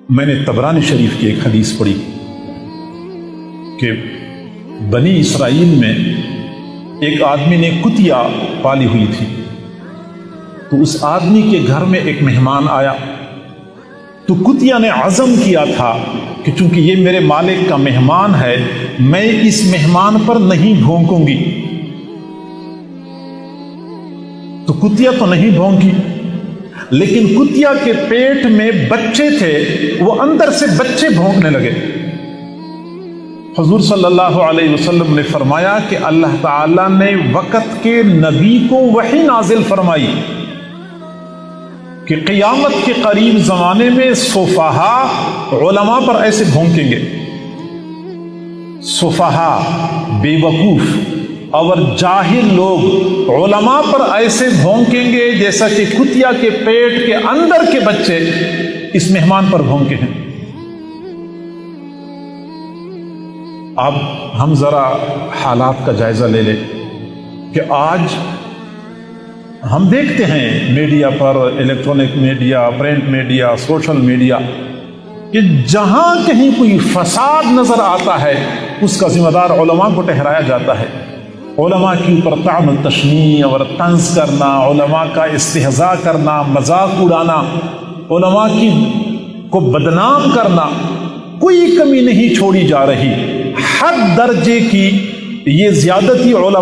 میں نے طبرانی شریف کی ایک حدیث پڑھی کہ بنی اسرائیل میں ایک آدمی نے کتیا پالی ہوئی تھی، تو اس آدمی کے گھر میں ایک مہمان آیا، تو کتیا نے عزم کیا تھا کہ چونکہ یہ میرے مالک کا مہمان ہے، میں اس مہمان پر نہیں بھونکوں گی۔ تو کتیا تو نہیں بھونکی، لیکن کتیا کے پیٹ میں بچے تھے، وہ اندر سے بچے بھونکنے لگے۔ حضور صلی اللہ علیہ وسلم نے فرمایا کہ اللہ تعالیٰ نے وقت کے نبی کو وحی نازل فرمائی کہ قیامت کے قریب زمانے میں سفہا علماء پر ایسے بھونکیں گے۔ سفہا بے وقوف اور جاہل لوگ علماء پر ایسے بھونکیں گے جیسا کہ کتیا کے پیٹ کے اندر کے بچے اس مہمان پر بھونکے ہیں۔ اب ہم ذرا حالات کا جائزہ لے لیں کہ آج ہم دیکھتے ہیں میڈیا پر، electronic media, print media, social media, کہ جہاں کہیں کوئی فساد نظر آتا ہے اس کا ذمہ دار علماء کو ٹھہرایا جاتا ہے۔ علماء کے اوپر طعن و تشنیع اور طنز کرنا، علماء کا استہزاء کرنا، مذاق اڑانا، علماء کو بدنام کرنا، کوئی کمی نہیں چھوڑی جا رہی۔ حد درجے کی یہ زیادتی علماء